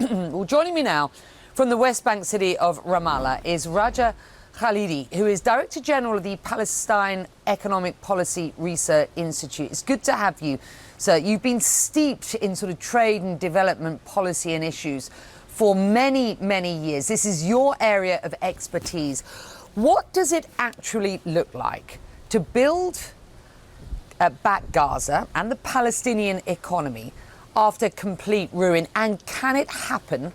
Well, joining me now from the West Bank city of Ramallah is Raja Khalidi, who is Director General of the Palestine Economic Policy Research Institute. It's good to have you, sir. You've been steeped in sort of trade and development policy and issues for many, many years. This is your area of expertise. What does it actually look like to build back Gaza and the Palestinian economy after complete ruin? And can it happen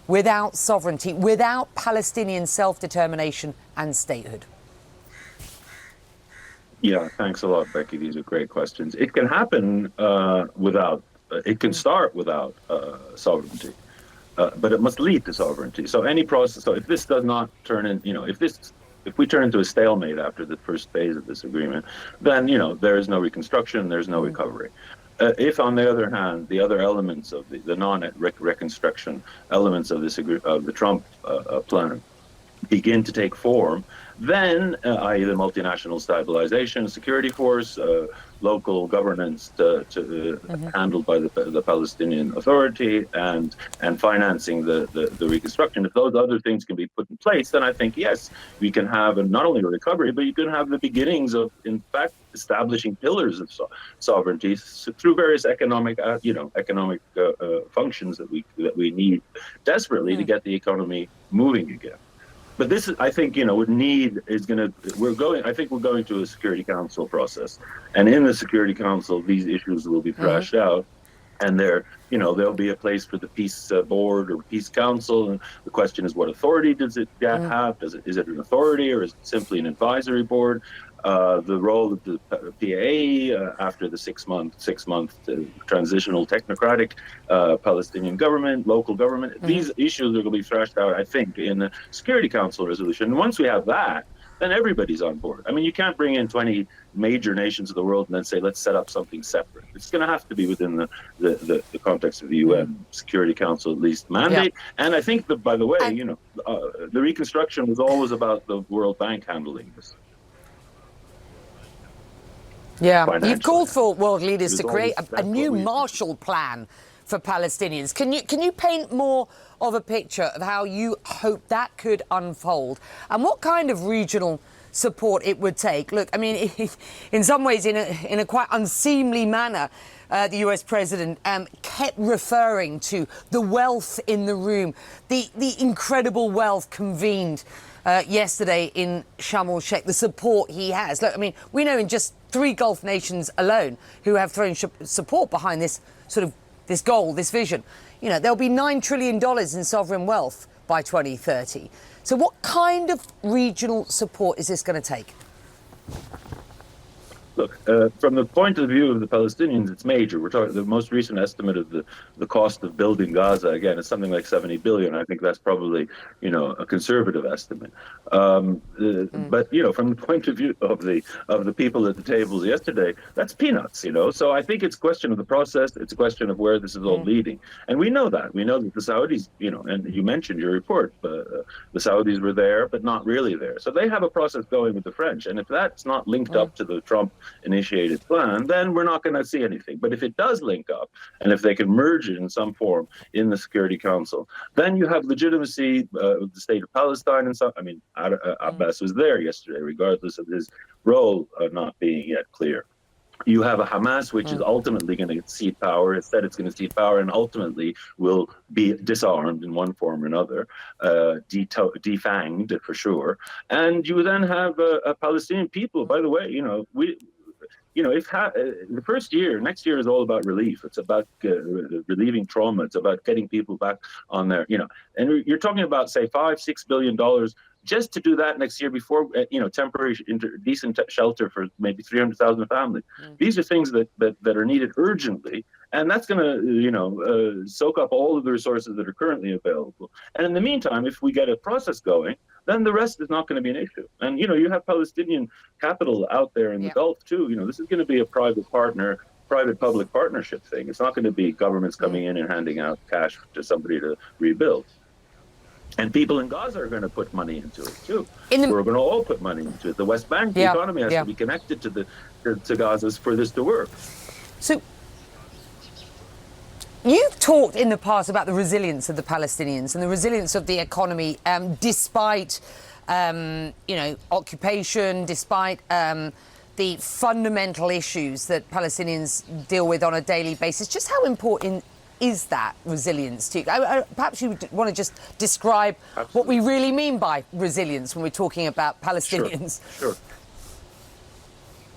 without sovereignty, without Palestinian self-determination and statehood? Yeah, thanks a lot, Becky. These are great questions. It can happen it can start without sovereignty, but it must lead to sovereignty. So any process, so if this does not turn in, if we turn into a stalemate after the first phase of this agreement, then, there is no reconstruction, there's no recovery. If, on the other hand, the other elements of the non-reconstruction elements of the Trump plan begin to take form, then, i.e. the multinational stabilization security force, local governance handled by the Palestinian Authority, and financing the reconstruction, if those other things can be put in place, then I think, yes, we can have not only a recovery, but you can have the beginnings of, in fact, establishing pillars of sovereignty through various economic functions that we need desperately to get the economy moving again. But this, I think, I think we're going to a Security Council process. And in the Security Council, these issues will be thrashed out. And there'll be a place for the Peace Board or Peace Council. And the question is, what authority does it have? Is it an authority, or is it simply an advisory board? The role of the PAA after the six-month transitional technocratic Palestinian government, local government. These issues are going to be thrashed out, I think, in the Security Council resolution. And once we have that, then everybody's on board. I mean, you can't bring in 20 major nations of the world and then say, let's set up something separate. It's going to have to be within the context of the UN Security Council, at least, mandate. Yeah. And I think that, by the way, the reconstruction was always about the World Bank handling this. Yeah, you've called for world leaders to create a new Marshall Plan for Palestinians. Can you paint more of a picture of how you hope that could unfold, and what kind of regional support it would take? Look, I mean, in some ways, in a quite unseemly manner, the US president kept referring to the wealth in the room, the incredible wealth convened yesterday in Sharm el-Sheikh, the support he has. Look, I mean, we know in just 3 Gulf nations alone who have thrown support behind this this goal, this vision. There'll be $9 trillion in sovereign wealth by 2030. So what kind of regional support is this going to take? Look, from the point of view of the Palestinians, it's major. We're talking the most recent estimate of the cost of building Gaza. Again, it's something like $70 billion. I think that's probably, a conservative estimate. But from the point of view of the people at the tables yesterday, that's peanuts. So I think it's a question of the process. It's a question of where this is all leading, and we know that. We know that the Saudis, and you mentioned your report, the Saudis were there, but not really there. So they have a process going with the French, and if that's not linked up to the Trump initiated plan, then we're not going to see anything. But if it does link up, and if they can merge it in some form in the Security Council, then you have legitimacy of the state of Palestine. And so, I mean, Abbas was there yesterday, regardless of his role not being yet clear. You have a Hamas, which is ultimately going to cede power. It said it's going to cede power, and ultimately will be disarmed in one form or another, defanged for sure. And you then have a Palestinian people. By the way, the first year, next year is all about relief. It's about relieving trauma. It's about getting people back on their, and you're talking about, say, $5-6 billion just to do that next year before, temporary decent shelter for maybe 300,000 families. These are things that are needed urgently, and that's going to, soak up all of the resources that are currently available. And in the meantime, if we get a process going, then the rest is not going to be an issue. And, you have Palestinian capital out there in the Gulf, too. This is going to be a private-public partnership thing. It's not going to be governments coming in and handing out cash to somebody to rebuild. And people in Gaza are going to put money into it, too. We're going to all put money into it. The West Bank, the economy has to be connected to Gaza for this to work. So You've talked in the past about the resilience of the Palestinians and the resilience of the economy, despite, occupation, despite the fundamental issues that Palestinians deal with on a daily basis. Just how important is that resilience to you? Perhaps you would want to just describe what we really mean by resilience when we're talking about Palestinians. Sure.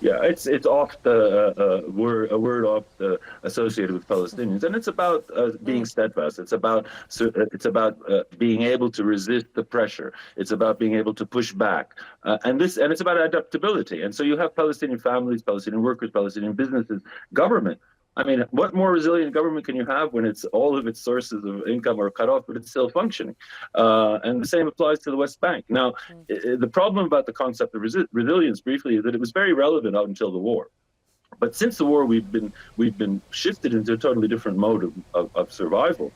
Yeah, it's oft a word oft associated with Palestinians, and it's about being steadfast. It's about being able to resist the pressure. It's about being able to push back, and it's about adaptability. And so you have Palestinian families, Palestinian workers, Palestinian businesses, government. I mean, what more resilient government can you have when it's all of its sources of income are cut off, but it's still functioning? And the same applies to the West Bank. Now, the problem about the concept of resilience, briefly, is that it was very relevant up until the war. But since the war, we've been shifted into a totally different mode of survival,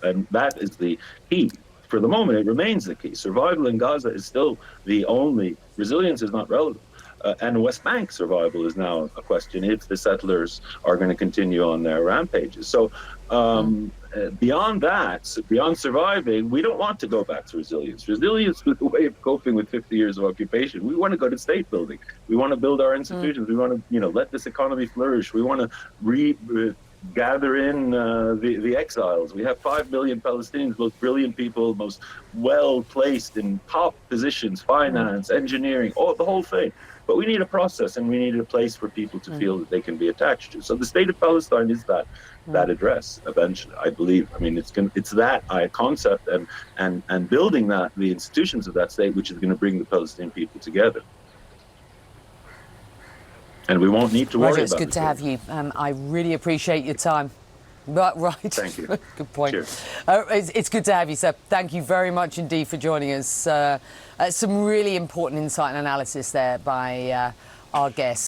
and that is the key. For the moment, it remains the key. Survival in Gaza is still the only. Resilience is not relevant. And West Bank survival is now a question if the settlers are going to continue on their rampages. So beyond that, beyond surviving, we don't want to go back to resilience. Resilience is a way of coping with 50 years of occupation. We want to go to state building. We want to build our institutions. We want to, let this economy flourish. We want to gather in the exiles. We have 5 million Palestinians, most brilliant people, most well-placed in top positions, finance, engineering, the whole thing. But we need a process, and we need a place for people to feel that they can be attached to. So the state of Palestine is that address eventually, I believe. I mean, it's that concept and building the institutions of that state, which is going to bring the Palestinian people together. And we won't need to worry about it. Roger, it's good to have you. I really appreciate your time. Right. Thank you. Good point. Cheers. It's good to have you, sir. Thank you very much indeed for joining us. Some really important insight and analysis there by our guest.